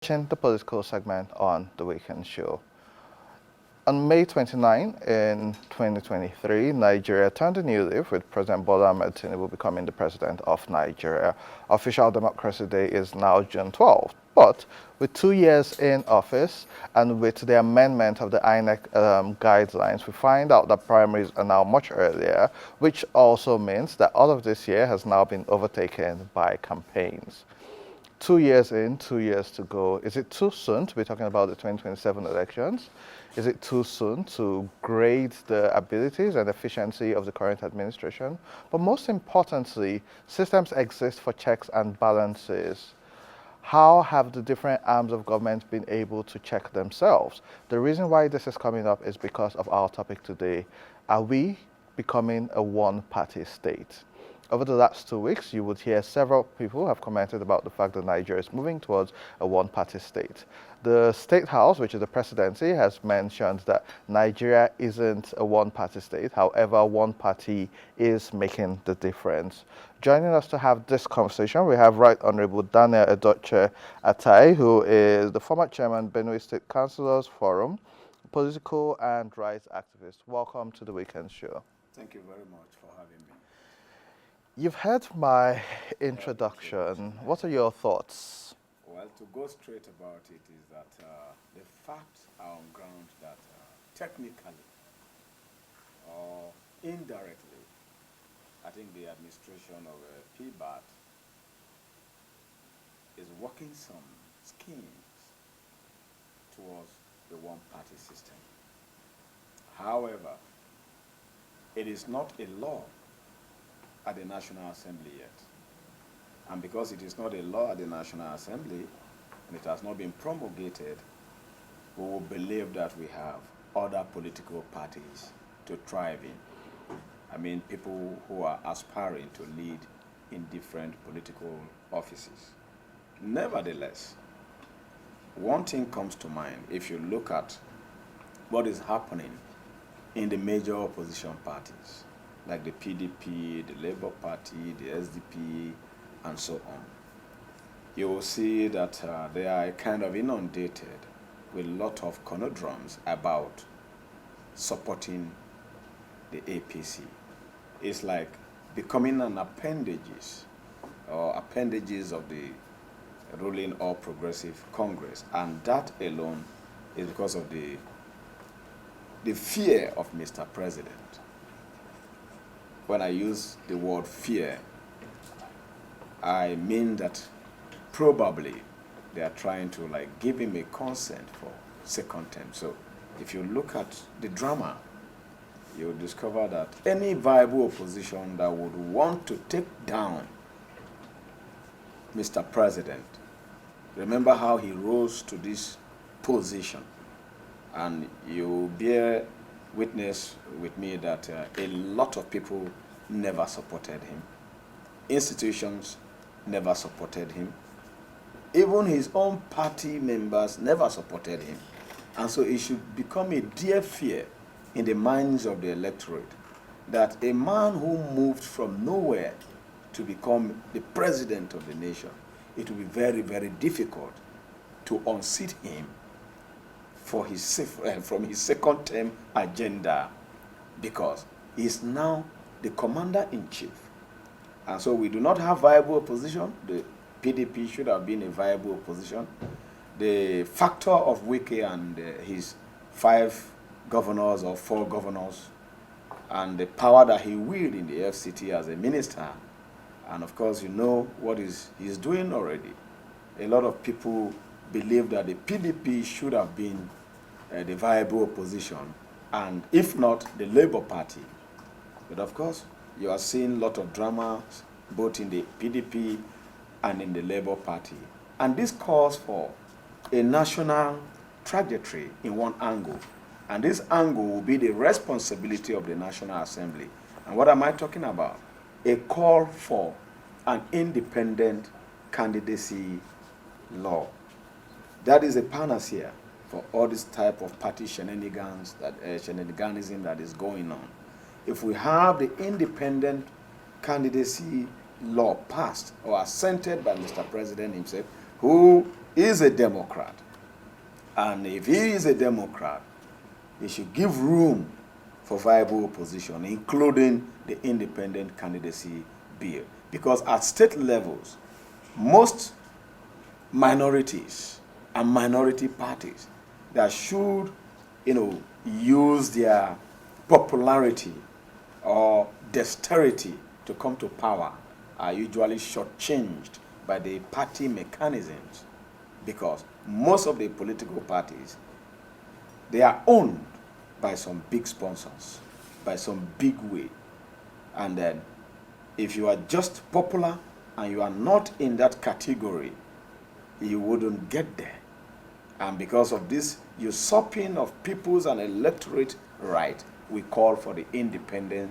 watching the political segment on The Weekend Show. On May 29 in 2023, Nigeria turned a new leaf with President Bola Ahmed Tinubu becoming the president of Nigeria. Official Democracy Day is now June 12th. But with 2 years in office and with the amendment of the INEC guidelines, we find out that primaries are now much earlier, which also means that all of this year has now been overtaken by campaigns. 2 years in, 2 years to go. Is it too soon to be talking about the 2027 elections? Is it too soon to grade the abilities and efficiency of the current administration? But most importantly, systems exist for checks and balances. How have the different arms of government been able to check themselves? The reason why this is coming up is because of our topic today. Are we becoming a one-party state? Over the last 2 weeks, you would hear several people have commented about the fact that Nigeria is moving towards a one-party state. The State House, which is the presidency, has mentioned that Nigeria isn't a one-party state. However, one party is making the difference. Joining us to have this conversation, we have Right Honorable Daniel Edoche Atai, who is the former chairman, Benue State Councillors Forum, political and rights activist. Welcome to the Weekend Show. Thank you very much for having me. You've heard my introduction. What are your thoughts? Well, to go straight about it is that the facts are on ground that technically or indirectly, I think the administration of PBAT is working some schemes towards the one-party system. However, it is not a law at the National Assembly yet. And because it is not a law at the National Assembly, and it has not been promulgated, we will believe that we have other political parties to thrive in. I mean, people who are aspiring to lead in different political offices. Nevertheless, one thing comes to mind if you look at what is happening in the major opposition parties, like the PDP, the Labour Party, the SDP, and so on. You will see that they are kind of inundated with a lot of conundrums about supporting the APC. It's like becoming an appendages of the ruling All Progressive Congress, and that alone is because of the fear of Mr. President. When I use the word fear, I mean that probably they are trying to give him a consent for second term. So if you look at the drama, you'll discover that any viable opposition that would want to take down Mr. President, remember how he rose to this position, and you bear witness with me that a lot of people never supported him. Institutions never supported him. Even his own party members never supported him. And so it should become a dear fear in the minds of the electorate that a man who moved from nowhere to become the president of the nation, it will be very, very difficult to unseat him from his second term agenda, because he is now the commander-in-chief. And so we do not have viable opposition. The PDP should have been a viable opposition. The factor of Wike and his 5 governors or 4 governors, and the power that he wielded in the FCT as a minister, and of course you know what he's doing already. A lot of people believe that the PDP should have been the viable opposition, and if not, the Labour Party. But of course, you are seeing a lot of drama both in the PDP and in the Labour Party. And this calls for a national trajectory in one angle. And this angle will be the responsibility of the National Assembly. And what am I talking about? A call for an independent candidacy law. That is a panacea for all this type of party shenanigans, shenaniganism that is going on. If we have the independent candidacy law passed or assented by Mr. President himself, who is a Democrat. And if he is a Democrat, he should give room for viable opposition, including the independent candidacy bill. Because at state levels, most minorities and minority parties that should, use their popularity or dexterity to come to power are usually shortchanged by the party mechanisms, because most of the political parties, they are owned by some big sponsors, by some big way. And then if you are just popular and you are not in that category, you wouldn't get there. And because of this usurping of people's and electorate right, we call for the independent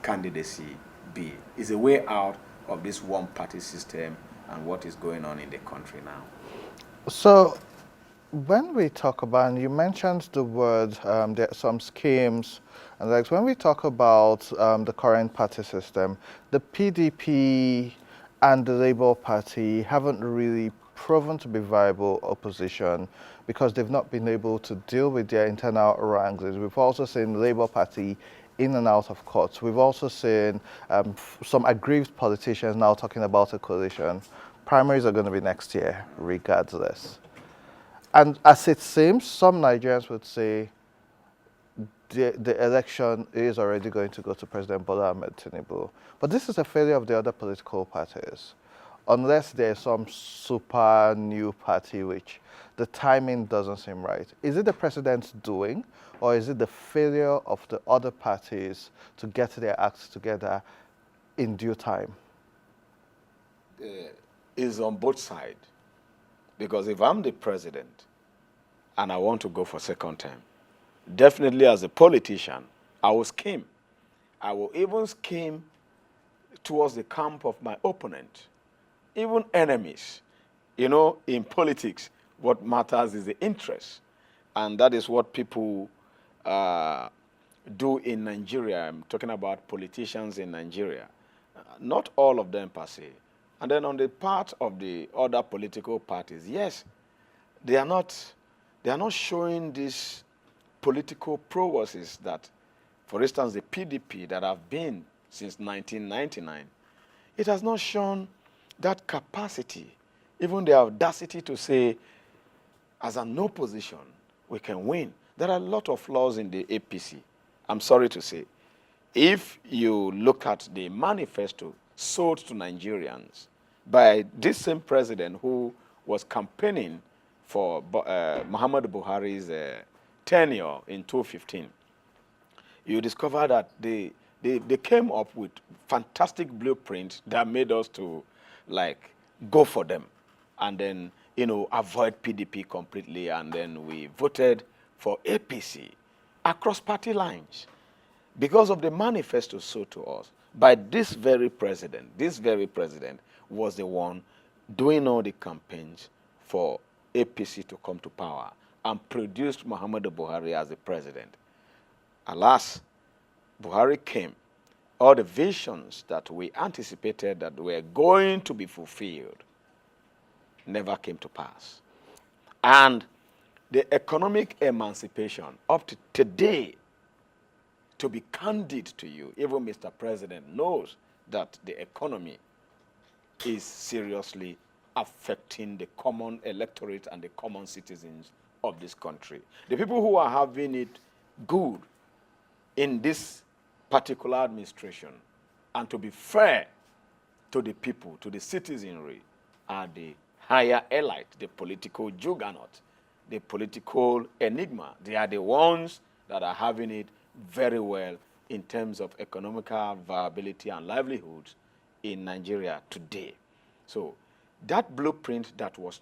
candidacy bill. It's a way out of this one-party system and what is going on in the country now. So, when we talk about, and you mentioned the word, there are some schemes, and like when we talk about the current party system, the PDP and the Labour Party haven't really proven to be viable opposition because they've not been able to deal with their internal wranglings. We've also seen the Labour Party in and out of courts. We've also seen some aggrieved politicians now talking about a coalition. Primaries are going to be next year, regardless. And as it seems, some Nigerians would say the election is already going to go to President Bola Ahmed Tinubu. But this is a failure of the other political parties. Unless there's some super new party which the timing doesn't seem right. Is it the president's doing, or is it the failure of the other parties to get their acts together in due time? Is on both sides. Because if I'm the president and I want to go for second term, definitely as a politician, I will scheme. I will even scheme towards the camp of my opponent, even enemies. In politics, what matters is the interest. And that is what people do in Nigeria. I'm talking about politicians in Nigeria. Not all of them per se. And then on the part of the other political parties, yes, they are not showing these political prowesses that, for instance, the PDP that have been since 1999, it has not shown that capacity, even the audacity to say, as an opposition, we can win. There are a lot of flaws in the APC. I'm sorry to say. If you look at the manifesto sold to Nigerians by this same president who was campaigning for Muhammadu Buhari's tenure in 2015, you discover that they came up with fantastic blueprints that made us to go for them, and then avoid PDP completely, and then we voted for APC across party lines because of the manifesto sold to us by this very president. This very president was the one doing all the campaigns for APC to come to power and produced Muhammadu Buhari as the president. Alas, Buhari came. All the visions that we anticipated that were going to be fulfilled never came to pass. And the economic emancipation up to today, to be candid to you, even Mr. President knows that the economy is seriously affecting the common electorate and the common citizens of this country. The people who are having it good in this particular administration, and to be fair to the people, to the citizenry, are the higher elite, the political juggernaut, the political enigma. They are the ones that are having it very well in terms of economical viability and livelihoods in Nigeria today. So that blueprint that was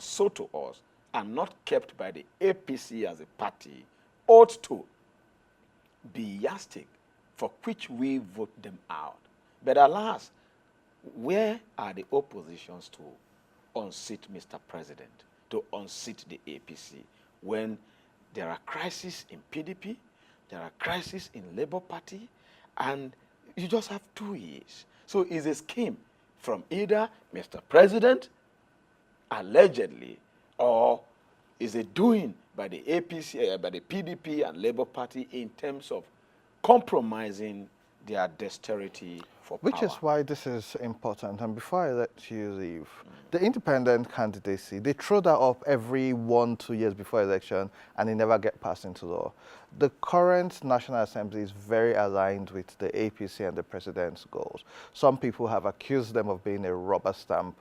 sold to us and not kept by the APC as a party ought to be yardstick for which we vote them out. But alas, where are the oppositions to unseat Mr. President, to unseat the APC, when there are crises in PDP, there are crises in Labour Party, and you just have 2 years. So it's a scheme from either Mr. President allegedly, or is a doing by the APC, by the PDP and Labour Party in terms of compromising their dexterity for Which is power. why this is important. And before I let you leave, the independent candidacy, they throw that up every 1, 2 years before election and they never get passed into law. The current National Assembly is very aligned with the APC and the president's goals. Some people have accused them of being a rubber stamp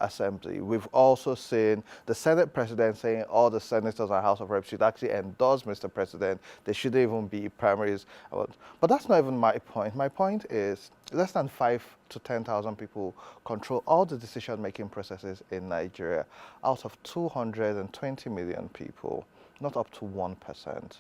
assembly. We've also seen the Senate president saying all the senators and House of Reps should actually endorse Mr. President. There shouldn't even be primaries. But that's not even my point. My point is less than 5 to 10,000 people control all the decision-making processes in Nigeria out of 220 million people, not up to 1%.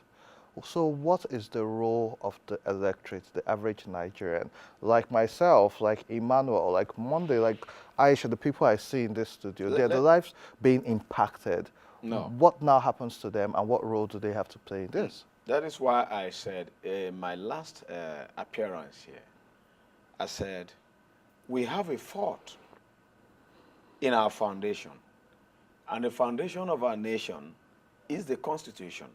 So what is the role of the electorate, the average Nigerian, like myself, like Emmanuel, like Monday, like Aisha, the people I see in this studio, their lives being impacted. No. What now happens to them and what role do they have to play in this? That is why I said in my last appearance here, I said, we have a fault in our foundation. And the foundation of our nation is the Constitution.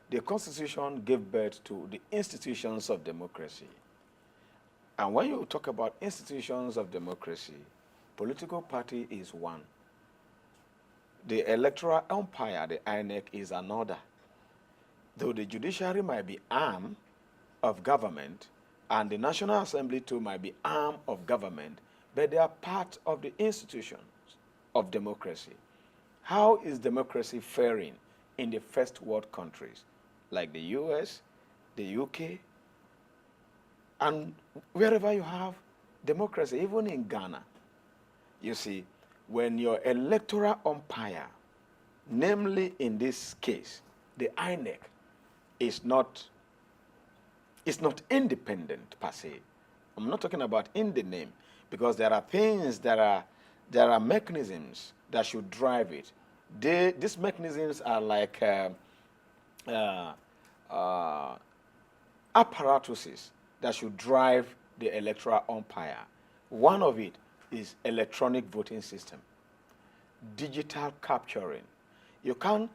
The Constitution gave birth to the institutions of democracy. And when you talk about institutions of democracy, political party is one. The electoral umpire, the INEC, is another. Though the judiciary might be arm of government, and the National Assembly too might be arm of government, but they are part of the institutions of democracy. How is democracy faring in the first world countries, like the US, the UK, and wherever you have democracy, even in Ghana? You see, when your electoral umpire, namely in this case, the INEC, is not independent per se. I'm not talking about in the name, because there are things there are mechanisms that should drive it. These mechanisms are like apparatuses that should drive the electoral umpire. One of it is electronic voting system, digital capturing. You can't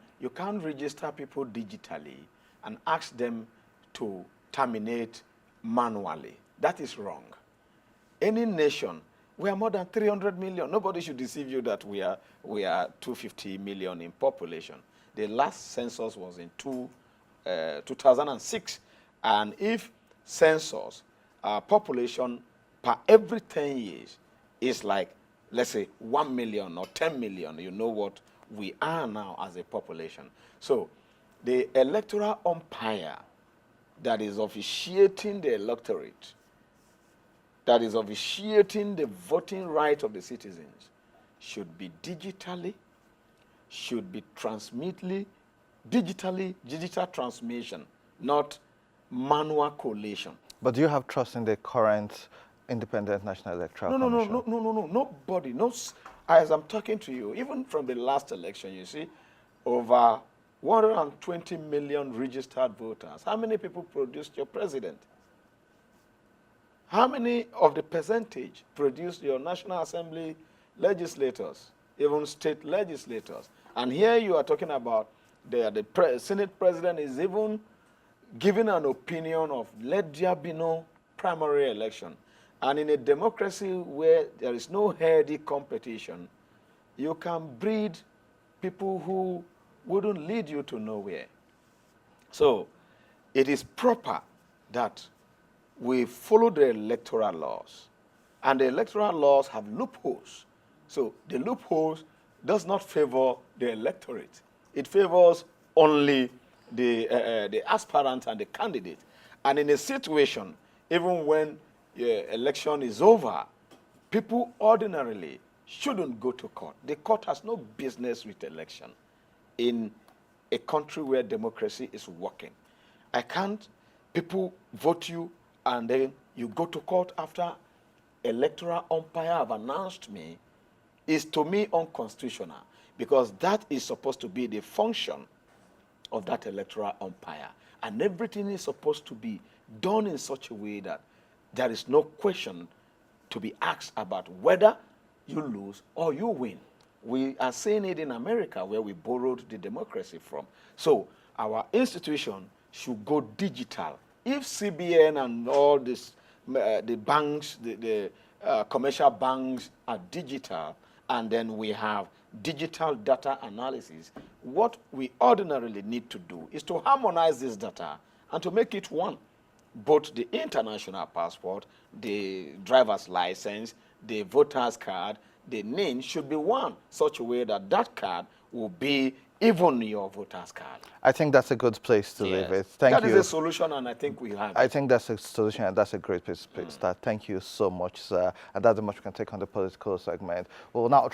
register people digitally and ask them to terminate manually. That is wrong. Any nation, we are more than 300 million. Nobody should deceive you that we are 250 million in population. The last census was in 2006. And if census, population per every 10 years is like, let's say, 1 million or 10 million, you know what we are now as a population. So the electoral umpire that is officiating the electorate, that is officiating the voting right of the citizens, should be digital transmission, not manual collation. But do you have trust in the current Independent National Electoral Commission? No. Nobody. As I'm talking to you, even from the last election, you see, over 120 million registered voters. How many people produced your president? How many of the percentage produced your National Assembly legislators, even state legislators? And here you are talking about the Senate president is even giving an opinion of let there be no primary election. And in a democracy where there is no healthy competition, you can breed people who wouldn't lead you to nowhere. So it is proper that we follow the electoral laws. And the electoral laws have loopholes. So the loopholes does not favor the electorate. It favors only the aspirant and the candidate. And in a situation, even when election is over, people ordinarily shouldn't go to court. The court has no business with election in a country where democracy is working. People vote you and then you go to court after electoral umpire have announced me, is to me unconstitutional, because that is supposed to be the function of that electoral umpire. And everything is supposed to be done in such a way that there is no question to be asked about whether you lose or you win. We are seeing it in America, where we borrowed the democracy from. So our institution should go digital. If CBN and all this, the banks, the commercial banks are digital, and then we have digital data analysis, what we ordinarily need to do is to harmonize this data and to make it one. Both the international passport, the driver's license, the voter's card, the name should be one, such a way that that card will be even your voter's card. I think that's a good place to leave it. Thank That you. is a solution, and I think we have I it. think that's a solution, and that's a great place to start. Thank you so much, sir. And that's the much we can take on the political segment. We'll now try